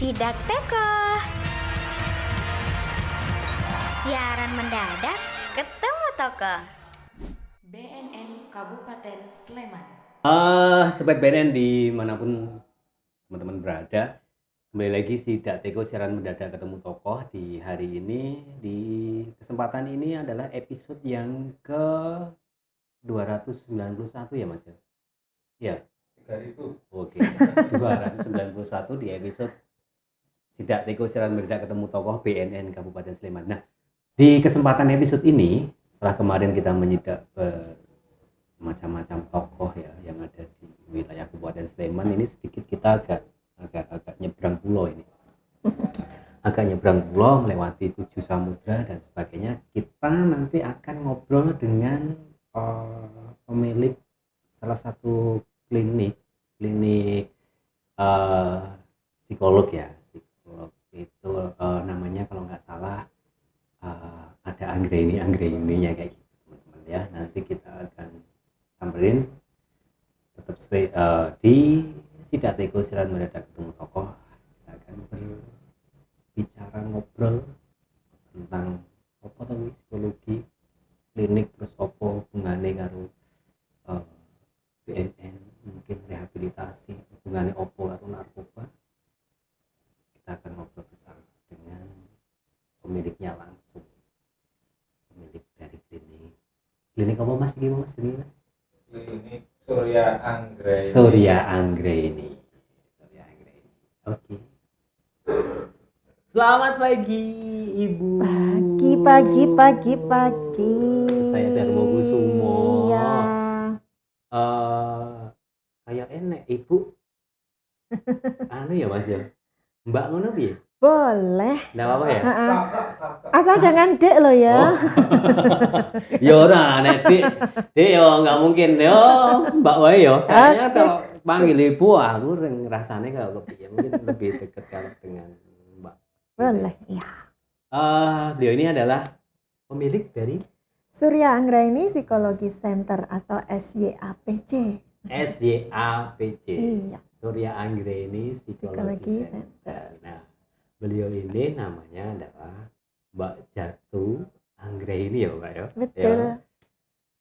Sidak Teko. Siaran mendadak ketemu toko. BNN Kabupaten Sleman. Sobat BNN dimanapun teman-teman berada, kembali lagi Sidak Teko siaran mendadak ketemu tokoh. Di hari ini, di kesempatan ini adalah episode yang ke 291 ya Mas? Ya? 3000. Oke, 291 di episode Sidak Teko siaran mendadak ketemu tokoh BNN Kabupaten Sleman. Nah, di kesempatan episode ini, setelah kemarin kita menyidak macam-macam tokoh ya yang ada di wilayah Kabupaten Sleman, ini sedikit kita agak nyebrang pulau ini. Agak nyebrang pulau melewati 7 samudra dan sebagainya. Kita nanti akan ngobrol dengan pemilik salah satu klinik psikolog ya. Psikolog itu namanya kalau nggak salah ada Anggreni ya kayak gitu teman-teman ya. Nanti kita akan samperin, tetap stay di Sidak Teko siaran mendadak ketemu tokoh. Kita akan berbicara ngobrol tentang apa tuh psikologi klinik, terus apa hubungane karo BNN, mungkin rehabilitasi, hubungannya opo karo narkoba. Kita akan ngobrol bersama dengan pemiliknya langsung, pemilik dari klinik apa mas ini mas ini? Ini Surya Anggreni. Surya Anggreni. Oke. Selamat pagi Ibu. Pagi. Saya Darmo Kusumo. Iya. Kayak enek Ibu. Anu ya Mas ya. Mbak ngono piye? Boleh. Nggak apa-apa ya? Kakak. Asal jangan dek lo ya. Oh. Ya ora nek Dik yo enggak mungkin yo Mbak wae yo. Kayaknya Oke. kalau panggil Ibu aku rasanya kalau kepiye mungkin lebih dekat kalau dengan Mbak. Boleh. Ya. Beliau ini adalah pemilik dari Surya Anggreni Psikologi Center atau SYAPC. SYAPC. Iya. Surya Anggreni Psikologi Psikologi Center. Nah, beliau ini namanya adalah Mbak Jatu Anggreni ya Mbak ya. Betul. Ya.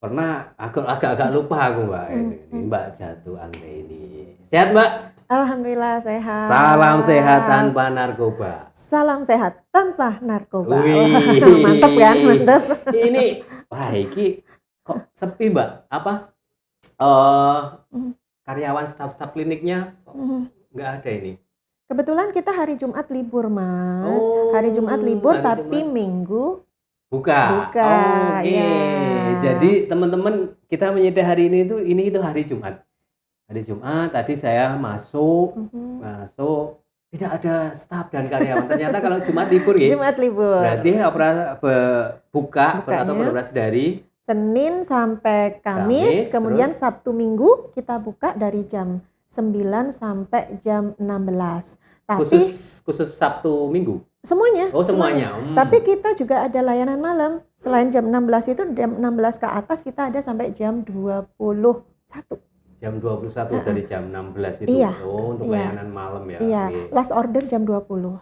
Pernah aku agak lupa aku Mbak ini Mbak Jatu Anggreni. Sehat Mbak? Alhamdulillah sehat. Salam sehat tanpa narkoba. Salam sehat tanpa narkoba. Wih. Wah, mantep kan, mantep. Ini wah iki kok sepi Mbak? Apa? Karyawan staf kliniknya kok nggak ada ini. Kebetulan kita hari Jumat libur, Mas. Oh, Hari Jumat libur hari tapi Jumat. Minggu Buka. Buka, Oke. ya. Jadi teman-teman kita menyidak hari ini itu hari Jumat. Hari Jumat tadi saya masuk tidak ada staf dan karyawan. Ternyata kalau Jumat libur ya. Jumat libur. Berarti buka Bukanya. atau beroperasi dari Senin sampai Kamis, Kamis, kemudian Sabtu Minggu kita buka dari jam 9 sampai jam 16. Tapi khusus Sabtu Minggu. semuanya. Oh, semuanya. Tapi kita juga ada layanan malam. Selain jam 16 itu jam 16 ke atas kita ada sampai jam 21. Jam 21 dari jam 16 itu. Iya. Oh, untuk Iya. layanan malam ya. Iya, Oke. last order jam 20.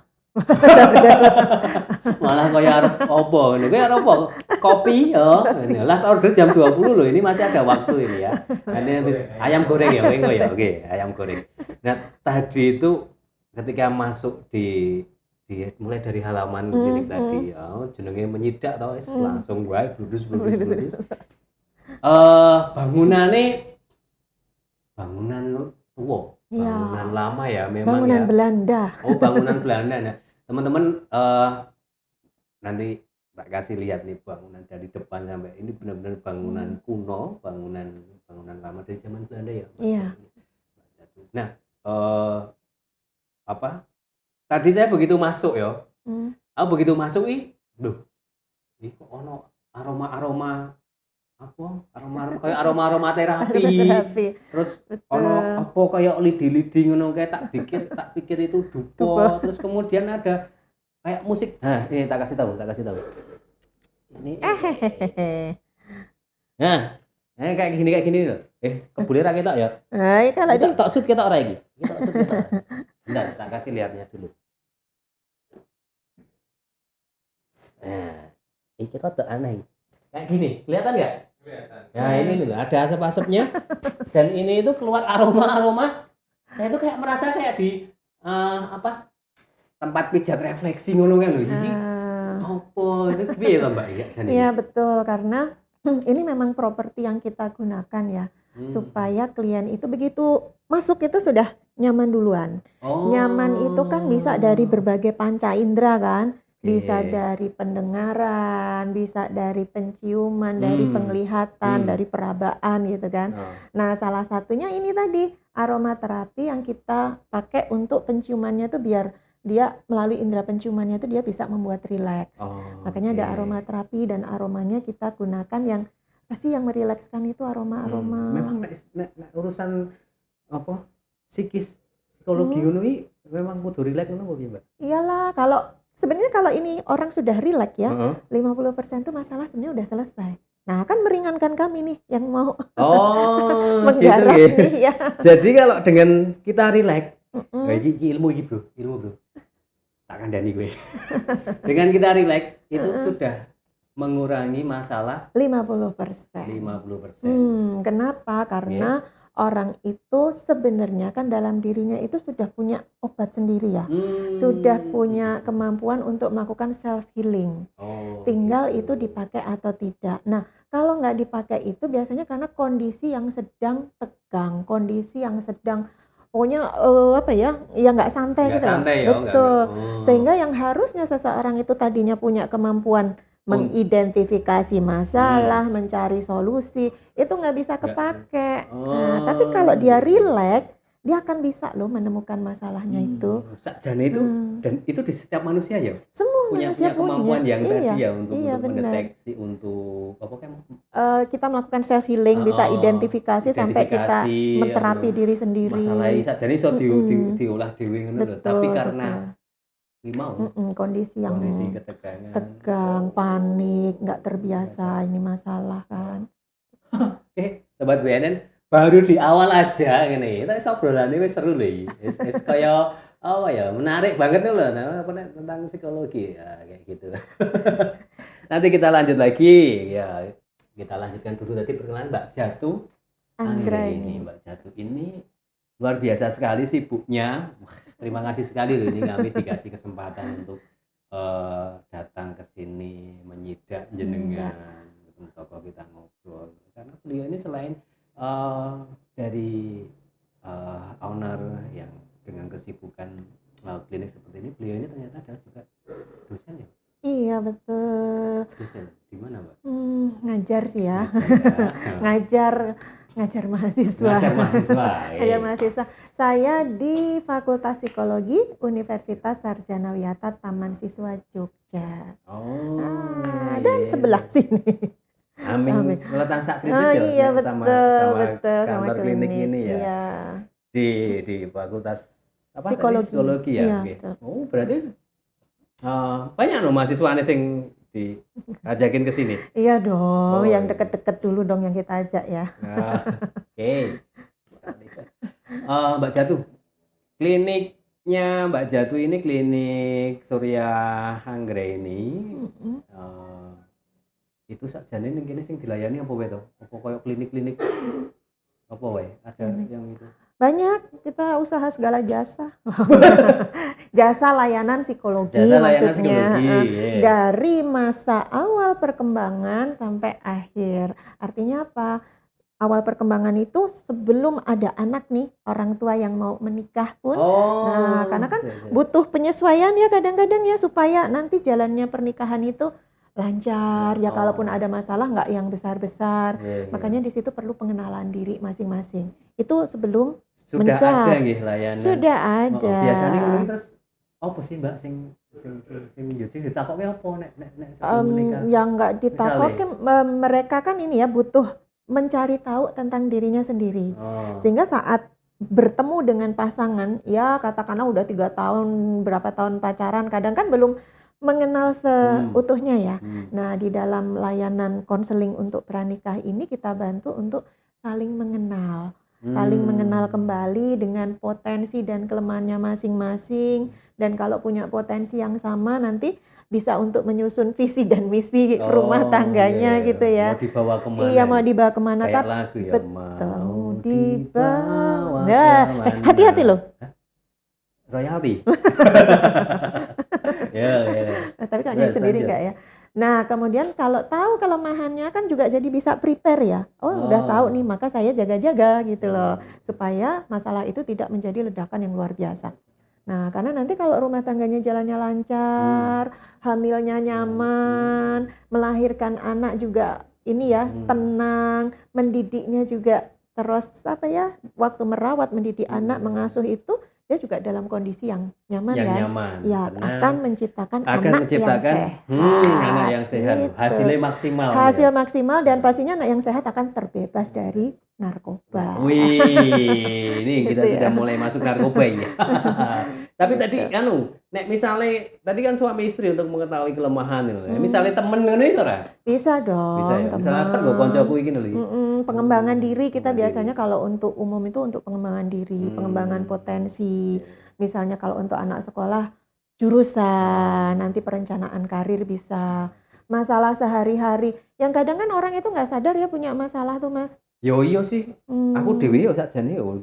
Malah kaya arep opo ngene. Kowe arep opo? Kopi ya. Last order jam 20 loh. Ini masih ada waktu ini ya. Ini habis ayam goreng ya, Wengo ya. Oke, ayam goreng. Nah, tadi itu ketika masuk di mulai dari halaman klinik tadi ya, jenenge menyidak tau wis langsung wae bludus. Bangunan tua. Iya. Bangunan lama ya memang Bangunan ya. Belanda. Oh, bangunan Belanda. Nah, teman-teman nanti tak kasih lihat nih bangunan dari depan sampai ini benar-benar bangunan kuno, bangunan lama dari zaman Belanda ya. Mas? Iya. Nah, tadi saya begitu masuk ya. Aku begitu masuk loh. Ini kok ono aroma kayak aroma terapi. Terus ono apa kayak lidi-lidi ngono kayak tak pikir itu dupo. Terus kemudian ada kayak musik. Nah, ini tak kasih tahu. Ini Nah, kayak gini loh. Kebule ra ketok ya. Nah, kalau Kita tok shoot ketok ora iki. Bentar, tak kasih lihatnya dulu. Nah, ini rada aneh. Kayak gini, kelihatan nggak? Kelihatan. Nah, ini loh, ada asap-asapnya. Dan ini itu keluar aroma-aroma. Saya tuh kayak merasa kayak di tempat pijat refleksi ngono kan lho. Iki apa? Itu piye to, Mbak? Iya betul, karena ini memang properti yang kita gunakan ya, supaya klien itu begitu masuk itu sudah nyaman duluan. Nyaman itu kan bisa dari berbagai panca indera kan, bisa dari pendengaran, bisa dari penciuman, dari penglihatan, dari perabaan gitu kan. Nah, salah satunya ini tadi aromaterapi yang kita pakai untuk penciumannya tuh biar dia melalui indera penciumannya itu dia bisa membuat rileks. Makanya ada aromaterapi dan aromanya kita gunakan yang pasti yang merilekskan itu aroma-aroma. Memang nek urusan apa psikologi ngono iki memang kudu rileks ngono piye, Mbak? Iyalah, sebenarnya kalau ini orang sudah rileks ya, 50% itu masalah sebenarnya udah selesai. Nah, kan meringankan kami nih yang mau menggarap gitu, nih ya. Jadi kalau dengan kita rileks, iki ilmu bro. Tak kandani gue. Dengan kita rileks itu sudah mengurangi masalah 50%. 50%. Kenapa? Karena orang itu sebenarnya kan dalam dirinya itu sudah punya obat sendiri ya. Sudah punya kemampuan untuk melakukan self healing. Tinggal itu dipakai atau tidak. Nah, kalau nggak dipakai itu biasanya karena kondisi yang sedang tegang, kondisi yang sedang pokoknya ya nggak santai gitu. Santai ya, betul. Sehingga yang harusnya seseorang itu tadinya punya kemampuan mengidentifikasi masalah, mencari solusi, itu nggak bisa kepake. Nah, tapi kalau dia rileks, dia akan bisa loh menemukan masalahnya itu. Sakjane itu dan itu di setiap manusia ya. Semua punya manusia kemampuan yang tadi ya untuk benar. mendeteksi, untuk apa kan? Kita melakukan self healing, bisa identifikasi sampai kita menterapi diri sendiri. Masalahnya sakjane iso diolah dhewe ngono lho. Tapi karena kondisi yang ketegangan, tegang, panik, nggak terbiasa, ini masalah kan. Oke, sobat BNN, baru di awal aja ngene. Tapi obrolannya wis seru lho. Wis kaya apa ya, menarik banget loh tentang psikologi ya kayak gitu. Nanti kita lanjut lagi ya. Kita lanjutkan dulu tadi perkenalan Mbak Jatuh Anggraini. Mbak Jatuh ini luar biasa sekali sibuknya. Terima kasih sekali loh ini kami dikasih kesempatan untuk datang ke sini menyidak jenengan untuk tokoh kita ngobrol. Karena beliau ini selain dari owner yang dengan kesibukan klinik seperti ini, beliau ini ternyata adalah juga dosen ya? Iya betul. Dosen di mana, Mbak? Ngajar sih ya. Ngajar mahasiswa. Ngajar mahasiswa. Saya di Fakultas Psikologi Universitas Sarjana Wiyata Taman Siswa Jogja. Dan sebelah sini. Amin. Letak sak kritis ya. Iya betul, kantor klinik ini ya. Iya. Di Fakultas Psikologi ya. Iya, Oh, berarti banyak loh mahasiswa sing diajakin ke sini. Iya dong, yang deket-deket dulu dong yang kita ajak ya. Oke. Mbak Jatuh, kliniknya Mbak Jatuh ini klinik Surya Anggraini. Itu sakjane ning kene sing dilayani apa wae to? Apa koyo klinik-klinik apa wae? Ada yang itu. Banyak, kita usaha segala jasa. Jasa layanan psikologi maksudnya. Dari masa awal perkembangan sampai akhir. Artinya apa? Awal perkembangan itu sebelum ada anak nih, orang tua yang mau menikah pun. Nah, karena kan butuh penyesuaian ya kadang-kadang ya supaya nanti jalannya pernikahan itu lancar ya, kalaupun ada masalah nggak yang besar-besar. Makanya di situ perlu pengenalan diri masing-masing. Itu sebelum sudah menikah. Ada nggih layanan. Sudah ada. Biasanya ngono terus apa sih Mbak sing ditakoke apa nek sebelum menikah? Yang nggak ditakoke mereka kan ini ya butuh mencari tahu tentang dirinya sendiri. Sehingga saat bertemu dengan pasangan ya katakanlah udah 3 tahun, berapa tahun pacaran, kadang kan belum mengenal seutuhnya ya. Nah, di dalam layanan konseling untuk pranikah ini kita bantu untuk saling mengenal. Saling mengenal kembali dengan potensi dan kelemahannya masing-masing. Dan kalau punya potensi yang sama nanti bisa untuk menyusun visi dan misi Oh, rumah tangganya iya. gitu ya. Mau dibawa kemana? Iya, mau dibawa kemana, Kayak tapi lagu ya. betul, Mau dibawa. dibawa Nah, kemana? hati-hati loh. Hah? Royalti. Ya, ya. Tapi kalau Terus, nyanyi sendiri lanjut. enggak ya. Nah, kemudian kalau tahu kelemahannya kan juga jadi bisa prepare ya. Oh, udah tahu nih, maka saya jaga-jaga gitu loh. Supaya masalah itu tidak menjadi ledakan yang luar biasa. Nah, karena nanti kalau rumah tangganya jalannya lancar, hamilnya nyaman, melahirkan anak juga ini ya, tenang, mendidiknya juga terus apa ya, waktu merawat, mendidik anak, mengasuh itu dia juga dalam kondisi yang nyaman Yang kan. nyaman. Ya, Karena akan menciptakan akan anak menciptakan yang sehat. anak yang sehat. Gitu. Hasilnya maksimal. Hasil ya. maksimal dan pastinya anak yang sehat akan terbebas dari narkoba. Wih, ini kita Gitu ya. sudah mulai masuk narkoba ya. Tapi Gitu. tadi nek misalnya tadi kan suami istri untuk mengetahui kelemahan itu. Hmm. Misalnya temen ngono iso ora? Bisa dong, Bisa ya. Misalnya kan teman. gue koncoku iki lho. Pengembangan diri kita pengembangan biasanya kalau untuk umum itu untuk pengembangan diri, pengembangan potensi. Misalnya kalau untuk anak sekolah jurusan, nanti perencanaan karir bisa. Masalah sehari-hari, yang kadang kan orang itu nggak sadar ya punya masalah tuh Mas. Yo iya sih. Aku Hmm. dhewe yo sakjane yo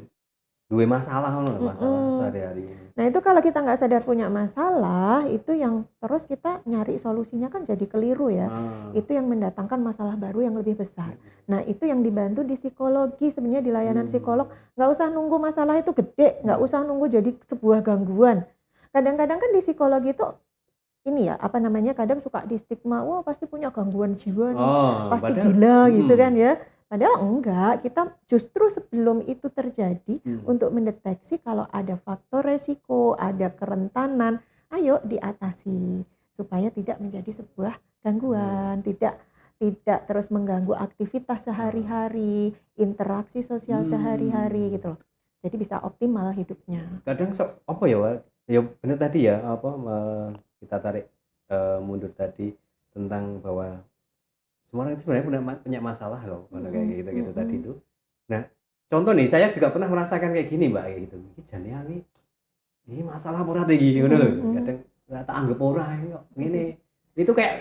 duwe masalah ngono lho, masalah sehari-hari. Nah itu kalau kita nggak sadar punya masalah, itu yang terus kita nyari solusinya kan jadi keliru ya. Itu yang mendatangkan masalah baru yang lebih besar. Nah itu yang dibantu di psikologi, sebenarnya di layanan psikolog, nggak usah nunggu masalah itu gede, nggak usah nunggu jadi sebuah gangguan. Kadang-kadang kan di psikologi itu ini ya, apa namanya, kadang suka di stigma, wah pasti punya gangguan jiwa nih, pasti padahal- gila gitu kan ya. Padahal enggak, kita justru sebelum itu terjadi untuk mendeteksi kalau ada faktor resiko, ada kerentanan, ayo diatasi supaya tidak menjadi sebuah gangguan, tidak terus mengganggu aktivitas sehari-hari, interaksi sosial sehari-hari gitu loh. Jadi bisa optimal hidupnya. Kadang apa ya, Wak? Ya bener tadi ya, apa kita tarik mundur tadi tentang bahwa semua orang itu sebenarnya punya masalah loh, kayak gitu tadi itu. Nah, contoh nih, saya juga pernah merasakan kayak gini, Mbak, kayak gitu. Iki jane ini masalah ora iki ngono lho. Kadang nggak tak anggap ora ini kok ngene. Itu kayak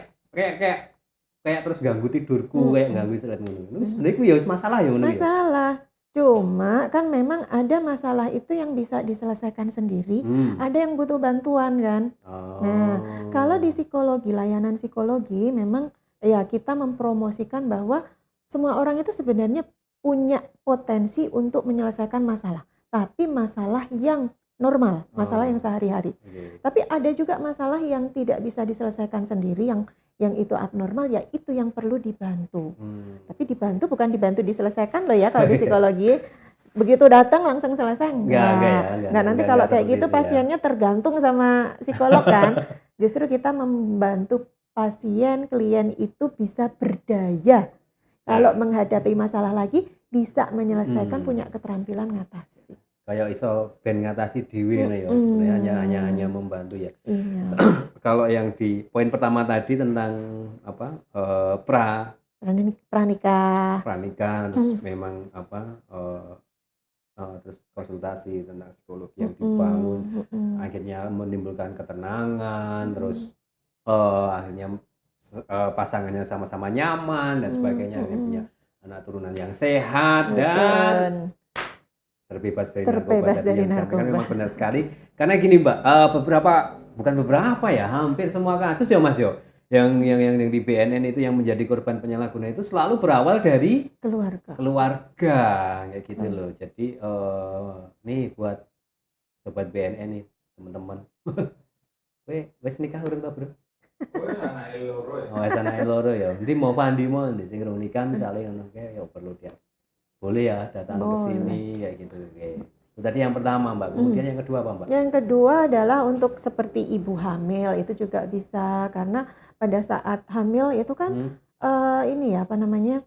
terus ganggu tidurku, kayak ganggu istirahat ngono. Itu sebenarnya ku ya wis masalah ya ngono ya. Masalah. Cuma kan memang ada masalah itu yang bisa diselesaikan sendiri, ada yang butuh bantuan kan. Nah, kalau di psikologi, layanan psikologi memang ya kita mempromosikan bahwa semua orang itu sebenarnya punya potensi untuk menyelesaikan masalah, tapi masalah yang normal, masalah yang sehari-hari. Tapi ada juga masalah yang tidak bisa diselesaikan sendiri, yang itu abnormal, ya itu yang perlu dibantu. Tapi dibantu bukan dibantu diselesaikan loh ya kalau di psikologi. Begitu datang langsung selesai enggak. Nanti kalau kayak gitu pasiennya tergantung sama psikolog kan. Justru kita membantu pasien, klien itu bisa berdaya. Kalau menghadapi masalah lagi bisa menyelesaikan, punya keterampilan ngatasi. Kayak iso ben ngatasi dhewe ya, sebenarnya hanya membantu ya. Iya. Kalau yang di poin pertama tadi tentang apa Pranikah. terus memang apa terus konsultasi tentang psikologi yang dibangun akhirnya menimbulkan ketenangan, terus akhirnya pasangannya sama-sama nyaman dan sebagainya, akhirnya punya anak turunan yang sehat dan terbebas dari narkoba. Tadi yang disampaikan memang benar sekali. Karena gini Mbak, hampir semua kasus ya Mas yo, yang di BNN itu yang menjadi korban penyalahgunaan itu selalu berawal dari keluarga kayak gitu loh. Jadi nih buat sobat BNN nih teman-teman, wes nikah urung ta bro? Anake loro ya. Anake loro ya. Nanti mau Fandi mau nanti sing urung nikah misalnya ngono kayak ya perlu dia. Boleh ya datang ke sini kayak gitu. Itu tadi yang pertama Mbak. Kemudian yang kedua apa Mbak? Yang kedua adalah untuk seperti ibu hamil itu juga bisa, karena pada saat hamil itu kan ini ya apa namanya,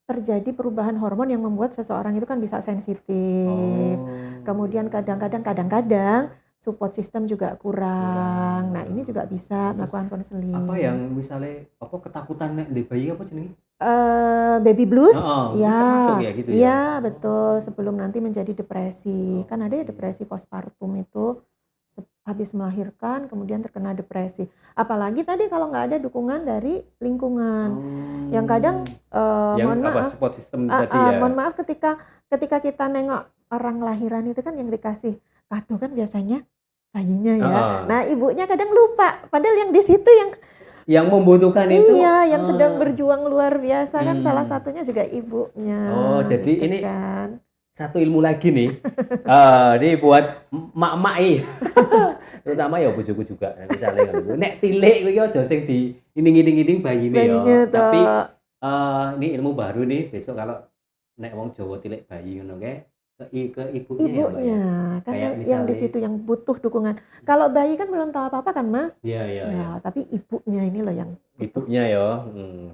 terjadi perubahan hormon yang membuat seseorang itu kan bisa sensitif. Kemudian kadang-kadang support system juga kurang. Nah, ini juga bisa melakukan konseling. Apa yang misalnya ketakutan nek ndek bayi apa jenenge? Baby blues, termasuk ya gitu ya. Iya, betul, sebelum nanti menjadi depresi. Kan ada ya depresi postpartum itu habis melahirkan kemudian terkena depresi. Apalagi tadi kalau nggak ada dukungan dari lingkungan. Yang kadang mohon maaf, support system tadi ya. mohon maaf ketika kita nengok orang lahiran itu kan yang dikasih kado kan biasanya bayinya ya. Nah ibunya kadang lupa, padahal yang di situ yang membutuhkan itu. Iya, yang sedang berjuang luar biasa kan salah satunya juga ibunya. Oh, jadi gitu ini kan. satu ilmu lagi nih. Ini buat mak-mak terutama ya bojoku juga. Nah, misalnya ngono. Nek tilik kowe aja sing di ining-ining bayine Bayinya ya. toh. Tapi ini ilmu baru nih, besok kalau nek wong Jawa tilik bayi ngono kae ke ibunya ya, Mbak ya. Ibunya, karena Kayak yang di misalnya- situ yang butuh dukungan. Kalau bayi kan belum tahu apa-apa kan, Mas? Iya, iya, iya. Ya, tapi ibunya ini loh yang butuh. Ibunya ya.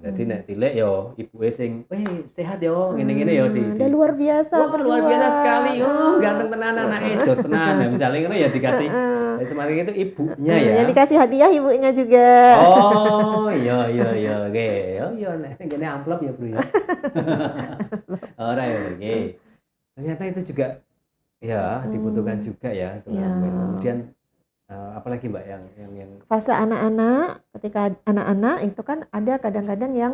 Jadi nek tilik ya ibuke sing sehat ya ngene-ngene ya Dia luar biasa Wah, luar biasa sekali. Ganteng tenan anake, jos tenan. Nah, misalnya ngono ya dikasih semakin itu ibunya ya. Yang dikasih hadiah ibunya juga. Oh, iya iya oke. Oh iya nek ngene amplop ya, Bro ya. Ora ya, oke. Ternyata itu juga ya dibutuhkan juga ya. Iya. Kemudian apalagi Mbak yang Fase anak-anak, ketika anak-anak itu kan ada kadang-kadang yang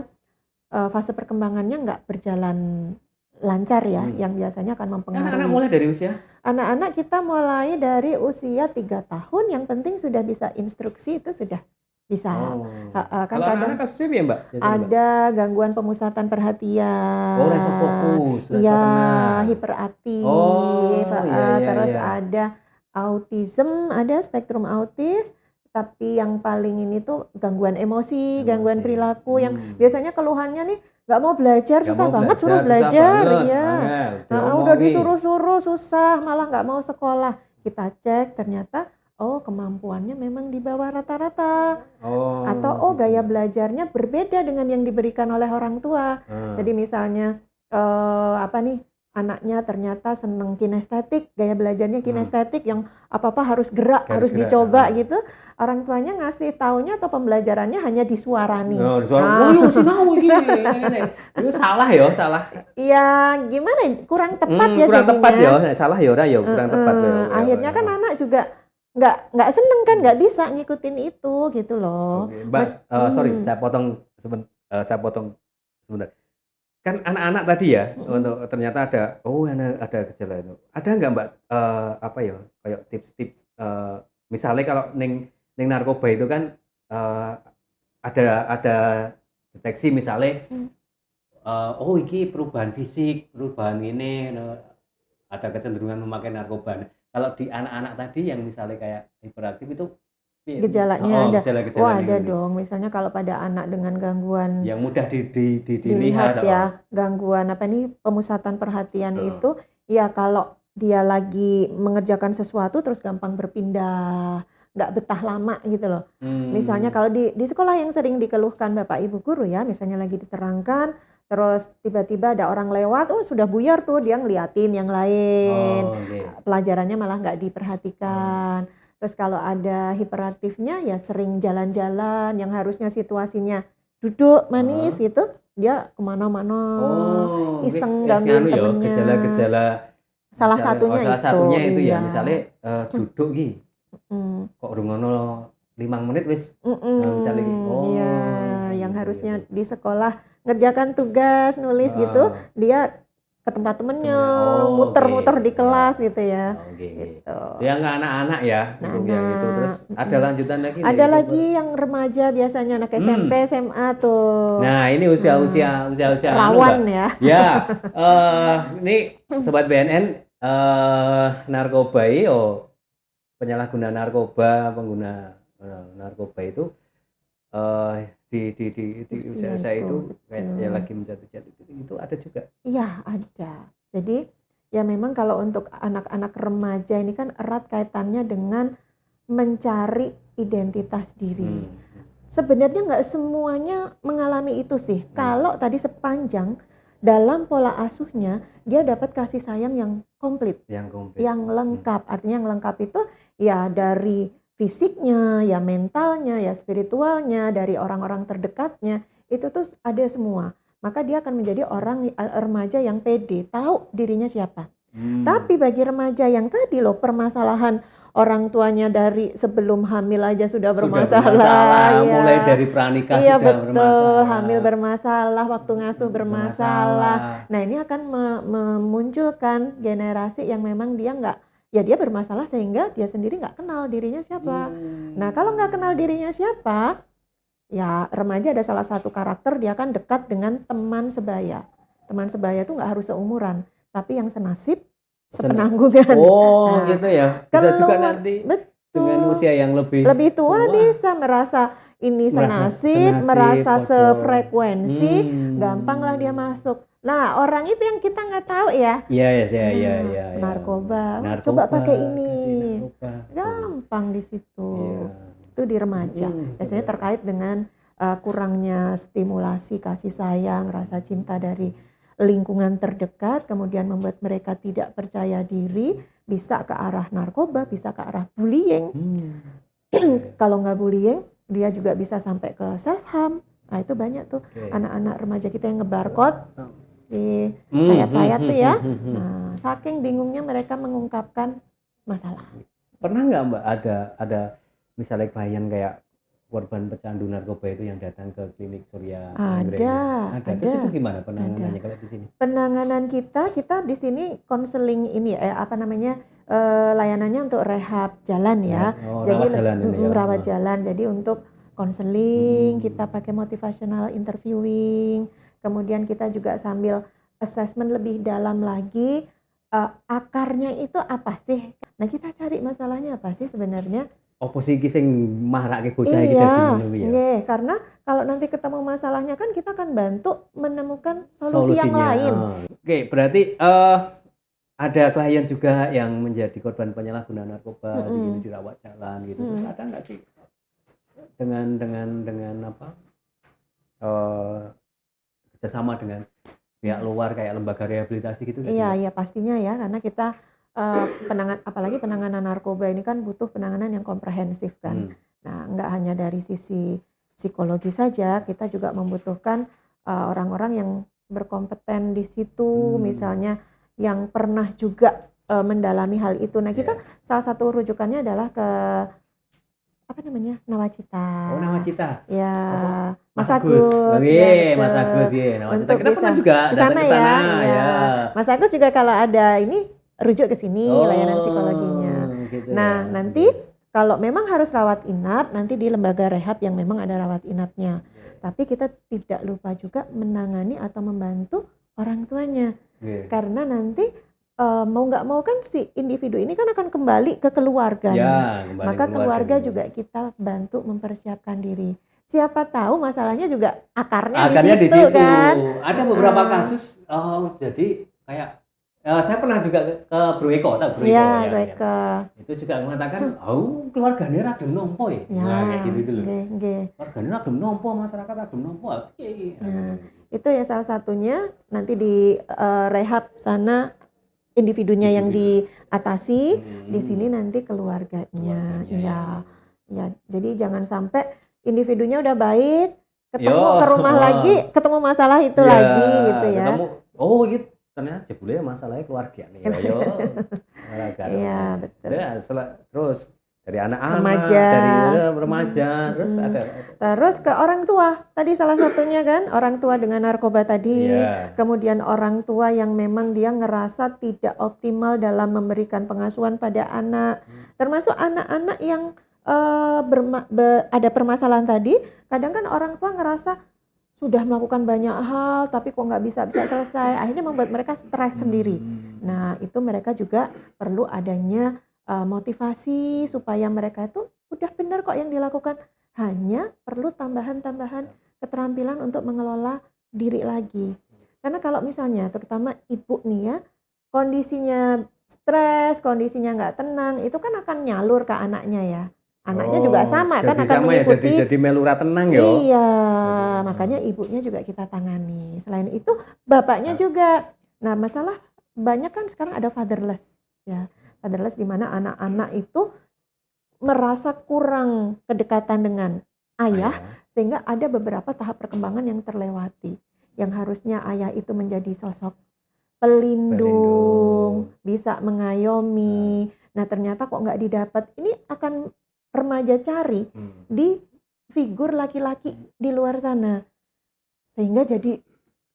fase perkembangannya nggak berjalan lancar ya, yang biasanya akan mempengaruhi. anak-anak mulai dari usia? Anak-anak kita mulai dari usia 3 tahun, yang penting sudah bisa instruksi itu sudah bisa. Kan Kalau kadang anak-anak kasusnya piye, Mbak? Biasanya, Mbak? ada gangguan pemusatan perhatian. Oh, rasa fokus, rasa Iya, tenang. hiperaktif. Oh, iya, Terus iya. ada autism, ada spektrum autis, tapi yang paling ini tuh gangguan emosi, gangguan perilaku yang biasanya keluhannya nih nggak mau belajar, Nggak susah mau banget suruh susah belajar, banget. ya. Udah diomongin. disuruh-suruh susah, malah nggak mau sekolah. Kita cek ternyata kemampuannya memang di bawah rata-rata. Oh, Atau gaya belajarnya berbeda dengan yang diberikan oleh orang tua. Jadi misalnya anaknya ternyata seneng kinestetik, gaya belajarnya kinestetik yang apa-apa harus gerak, harus dicoba gitu. Orang tuanya ngasih taunya atau pembelajarannya hanya disuarani. Oh, iya sinau iki. Itu salah ya, salah. Iya, gimana? Kurang tepat ya Kurang jadinya. tepat ya, nek salah ya ora ya, kurang tepat ya. Akhirnya kan anak juga nggak seneng kan, nggak bisa ngikutin itu gitu loh. Oke, Mbak, sorry, saya potong sebentar. Kan anak-anak tadi ya, untuk ternyata ada gejala itu. Ada nggak Mbak kayak tips-tips misalnya kalau ning narkoba itu kan ada deteksi misalnya iki perubahan fisik, perubahan ini ada kecenderungan memakai narkoba. Kalau di anak-anak tadi yang misalnya kayak hiperaktif itu gejalanya ada. Gejala-gejala Ada dong. Misalnya kalau pada anak dengan gangguan yang mudah dilihat dilihat ya, gangguan pemusatan perhatian itu ya kalau dia lagi mengerjakan sesuatu terus gampang berpindah, nggak betah lama gitu loh. Misalnya kalau di sekolah yang sering dikeluhkan Bapak Ibu guru ya, misalnya lagi diterangkan terus tiba-tiba ada orang lewat, sudah buyar tuh dia ngeliatin yang lain. Pelajarannya malah nggak diperhatikan. Terus kalau ada hiperaktifnya ya sering jalan-jalan yang harusnya situasinya duduk manis gitu, dia kemana-mana iseng gangguin temennya. Gejala-gejala salah satunya itu ya, iya. misalnya duduk ki kok rungono 5 menit wis misalnya iya, yang harusnya di sekolah ngerjakan tugas nulis gitu, dia ke tempat temennya, muter-muter di kelas gitu ya. Gitu. Yang anak-anak ya, yang itu terus ada lanjutan lagi. Ada lagi yang remaja biasanya anak SMP, SMA tuh. Nah ini usia rawan ya. Ya, ini sobat BNN narkoba penyalahguna narkoba, pengguna narkoba itu di usia itu kayak lagi menjatuh-jatuh itu ada juga. Iya, ada. Jadi ya memang kalau untuk anak-anak remaja ini kan erat kaitannya dengan mencari identitas diri. Sebenarnya nggak semuanya mengalami itu sih. Kalau tadi sepanjang dalam pola asuhnya dia dapat kasih sayang yang komplit, yang lengkap. Artinya yang lengkap itu ya dari fisiknya, ya mentalnya, ya spiritualnya, dari orang-orang terdekatnya, itu tuh ada semua. Maka dia akan menjadi orang remaja yang pede, tahu dirinya siapa. Tapi bagi remaja yang tadi loh permasalahan, orang tuanya dari sebelum hamil aja sudah Sudah bermasalah, ya. mulai dari pranikah Iya sudah betul, bermasalah. hamil bermasalah, waktu ngasuh bermasalah. Nah ini akan memunculkan generasi yang memang dia dia bermasalah sehingga dia sendiri nggak kenal dirinya siapa. Nah kalau nggak kenal dirinya siapa, ya remaja ada salah satu karakter dia akan dekat dengan teman sebaya. Teman sebaya itu nggak harus seumuran, tapi yang senasib, sepenanggungan. Oh Nah, gitu ya, bisa juga nanti betul. dengan usia yang lebih tua bisa merasa ini senasib, merasa sefrekuensi, gampang lah dia masuk. Nah orang itu yang kita nggak tahu ya. Iya. Narkoba, Narkoba, coba pakai kasih ini, narkoba. gampang di situ. Iya. Itu di remaja. Biasanya Betul. terkait dengan kurangnya stimulasi kasih sayang, rasa cinta dari lingkungan terdekat, kemudian membuat mereka tidak percaya diri, bisa ke arah narkoba, bisa ke arah bullying. Kalau nggak bullying, dia juga bisa sampai ke self harm. Nah itu banyak tuh anak-anak remaja kita yang ngebarcode di sayat-sayat tuh ya. Nah saking bingungnya mereka mengungkapkan masalah. Pernah nggak Mbak ada misalnya klien kayak korban pecandu narkoba itu yang datang ke klinik Surya Anggrek? Ada. Terus itu gimana penanganannya kalau di sini? Penanganan kita di sini konseling ini layanannya untuk rehab jalan ya. Jadi rawat jalan. Jadi untuk konseling kita pakai motivational interviewing. Kemudian kita juga sambil assessment lebih dalam lagi akarnya itu apa sih? Nah kita cari masalahnya apa sih sebenarnya? Oposisi sing mahrake bocah iki dadi ya. Iya, karena kalau nanti ketemu masalahnya kan kita akan bantu menemukan solusi yang lain. Oke, berarti ada klien juga yang menjadi korban penyalahgunaan narkoba di rawat jalan gitu. Terus ada nggak sih dengan apa kerjasama dengan pihak luar kayak lembaga rehabilitasi gitu? Iya pastinya ya, karena kita apalagi penanganan narkoba ini kan butuh penanganan yang komprehensif kan. Nah, nggak hanya dari sisi psikologi saja, kita juga membutuhkan orang-orang yang berkompeten di situ, misalnya yang pernah juga mendalami hal itu. Nah, kita salah satu rujukannya adalah ke Nawacita. Oh, Nawacita. Ya, Mas Agus. Mas Agus ya. Nawacita. Kita pernah juga datang ke sana ya. Mas Agus juga kalau ada ini rujuk ke sini layanan psikologinya. Gitu nah, nanti kalau memang harus rawat inap, nanti di lembaga rehab yang memang ada rawat inapnya. Tapi kita tidak lupa juga menangani atau membantu orang tuanya. Karena nanti mau nggak mau kan si individu ini kan akan kembali ke keluarganya. Maka keluarga juga kita bantu mempersiapkan diri. Siapa tahu masalahnya juga akarnya di situ kan. Ada beberapa kasus jadi kayak saya pernah juga ke Bro Eko, tahu Bro Eko ya. Itu juga mengatakan, keluarganya rada nompo ya. Kayak gitu loh. Keluarganya rada nompo, masyarakat rada nompo. Nah, itu ya salah satunya nanti di rehab sana individunya yang diatasi, di sini nanti keluarganya. Iya. Ya, jadi jangan sampai individunya udah baik, ketemu ke rumah lagi, ketemu masalah itu lagi gitu ya. Gitu. Ternyata jebule masalahnya keluarga nih. Iya, betul. Terus dari anak-anak, dari remaja, terus ada. Terus ke orang tua. Tadi salah satunya kan orang tua dengan narkoba tadi. Kemudian orang tua yang memang dia ngerasa tidak optimal dalam memberikan pengasuhan pada anak. Termasuk anak-anak yang ada permasalahan tadi. Kadang kan orang tua ngerasa sudah melakukan banyak hal tapi kok nggak bisa selesai, akhirnya membuat mereka stres sendiri. Nah itu mereka juga perlu adanya motivasi supaya mereka itu udah benar kok yang dilakukan, hanya perlu tambahan-tambahan keterampilan untuk mengelola diri lagi. Karena kalau misalnya terutama ibu nih ya, kondisinya stres, kondisinya nggak tenang, itu kan akan nyalur ke anaknya ya. Anaknya juga sama kan akan mengikuti. Jadi melura tenang ya. Iya, makanya ibunya juga kita tangani. Selain itu bapaknya juga. Nah, masalah banyak kan sekarang ada fatherless ya. Fatherless di mana anak-anak itu merasa kurang kedekatan dengan ayah sehingga ada beberapa tahap perkembangan yang terlewati. Yang harusnya ayah itu menjadi sosok pelindung, bisa mengayomi, Nah ternyata kok nggak didapat, ini akan remaja cari di figur laki-laki di luar sana, sehingga jadi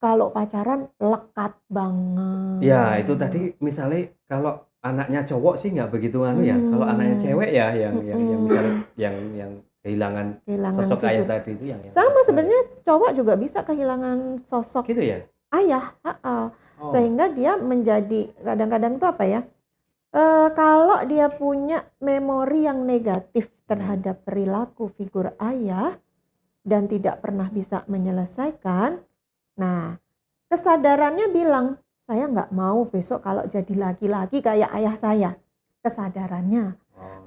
kalau pacaran lekat banget. Ya itu tadi misalnya kalau anaknya cowok sih nggak begitu ya. Kalau anaknya cewek ya yang misalnya yang kehilangan sosok ayah figur. tadi itu yang Sama sebenarnya cowok juga bisa kehilangan sosok gitu ya. ayah, sehingga dia menjadi kadang-kadang tuh apa ya? Kalau dia punya memori yang negatif terhadap perilaku figur ayah dan tidak pernah bisa menyelesaikan, nah kesadarannya bilang, saya nggak mau besok kalau jadi laki-laki kayak ayah saya. Kesadarannya.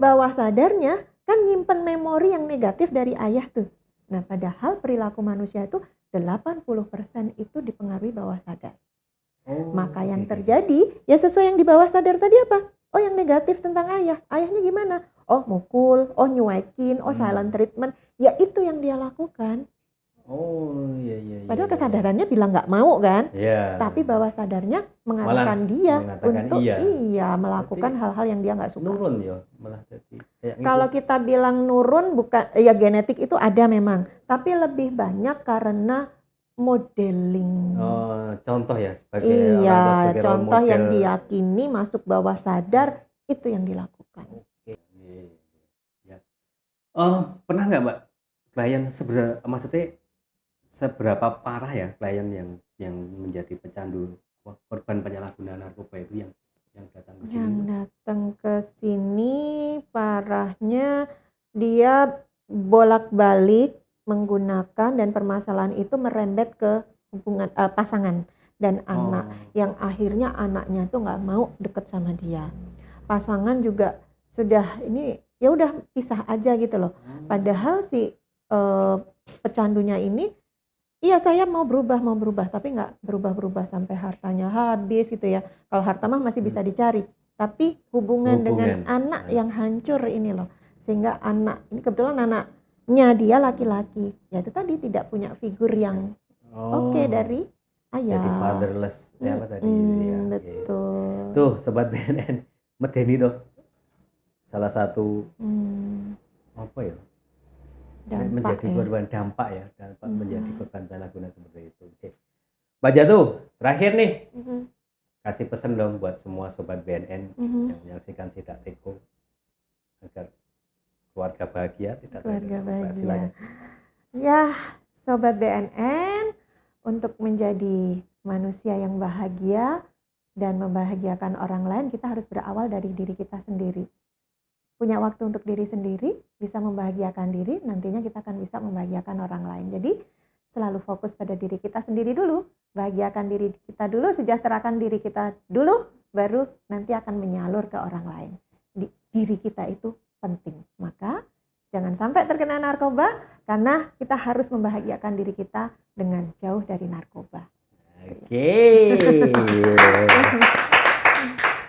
Bawah sadarnya kan nyimpen memori yang negatif dari ayah tuh. Nah padahal perilaku manusia itu 80% itu dipengaruhi bawah sadar. Maka yang terjadi ya sesuai yang di bawah sadar tadi apa? Oh yang negatif tentang ayah. Ayahnya gimana? Oh mukul, oh nyuekin, oh silent treatment. Ya itu yang dia lakukan. Oh iya. Padahal kesadarannya bilang nggak mau kan? Iya. Tapi bawah sadarnya mengatakan dia untuk melakukan hal-hal yang dia nggak suka. Nurun ya malah jadi. Kalau kita bilang nurun bukan ya genetik itu ada memang, tapi lebih banyak karena modeling. Contoh ya sebagai orang tua, sebagai contoh role yang model. diyakini masuk bawah sadar itu yang dilakukan. Ya. Pernah nggak Mbak klien seberapa parah ya klien yang menjadi pecandu korban penyalahgunaan narkoba itu yang datang ke sini? Yang datang ke sini parahnya dia bolak-balik menggunakan dan permasalahan itu merembet ke hubungan pasangan dan anak yang akhirnya anaknya tuh nggak mau deket sama dia. Pasangan juga sudah ini ya udah pisah aja gitu loh. Padahal si pecandunya ini iya saya mau berubah tapi nggak berubah sampai hartanya habis gitu ya. Kalau harta mah masih bisa dicari, tapi hubungan dengan anak yang hancur ini loh. Sehingga anak ini kebetulan anaknya dia laki-laki, ya itu tadi tidak punya figur yang oke dari ayah. Jadi fatherless ya apa tadi ya. Betul. Tuh sobat BNN, medeni tuh salah satu apa ya? Menjadi korban dampak menjadi korban penyalahgunaan seperti itu. Oke. Mbak Jatuh, terakhir nih kasih pesan dong buat semua sobat BNN yang menyaksikan Sidak Teko agar keluarga bahagia, tidak keluarga bahagia. Silakan. Ya, sobat BNN, untuk menjadi manusia yang bahagia dan membahagiakan orang lain, kita harus berawal dari diri kita sendiri. Punya waktu untuk diri sendiri, bisa membahagiakan diri, nantinya kita akan bisa membahagiakan orang lain. Jadi selalu fokus pada diri kita sendiri dulu, bahagiakan diri kita dulu, sejahterakan diri kita dulu, baru nanti akan menyalur ke orang lain. Diri kita itu penting, maka jangan sampai terkena narkoba, karena kita harus membahagiakan diri kita dengan jauh dari narkoba. Oke.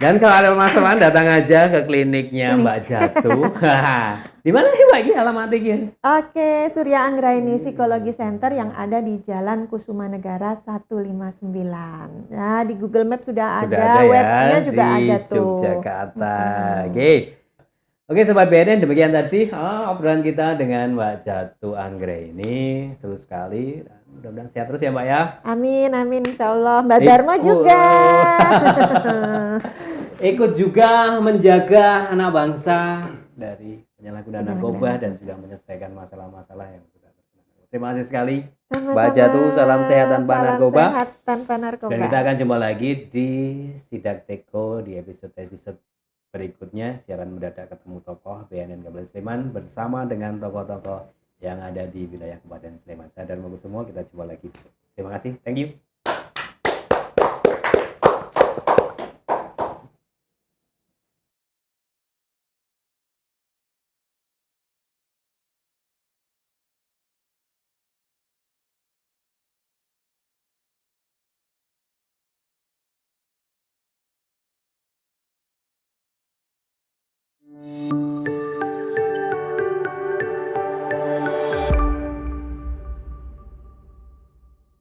Dan kalau ada masalah datang aja ke kliniknya Mbak Jatuh. Di mana sih Mbak? Alamatnya? Oke, Surya Anggraini Psikologi Center yang ada di Jalan Kusuma Negara 159. Nah, di Google Maps sudah ada, webnya ya, juga ada tuh. Di Yogyakarta. Oke, Sobat BNN, demikian tadi obrolan kita dengan Mbak Jatuh Anggraini. Seru sekali. Mudah-mudahan sehat terus ya Mbak ya. Amin, insya Allah. Mbak Dharma juga. Ikut juga menjaga anak bangsa dari penyalahgunaan narkoba dan juga menyelesaikan masalah-masalah yang sudah terjadi. Terima kasih sekali. Mbak Jatuh, salam sehat tanpa narkoba. Sehat tanpa narkoba. Dan kita akan jumpa lagi di Sidak Teko di episode berikutnya. Siaran mendadak ketemu tokoh BNN Kabupaten Sleman bersama dengan tokoh-tokoh yang ada di wilayah Kabupaten Sleman. Saya dan Bagus semua, kita jumpa lagi. Terima kasih. Thank you.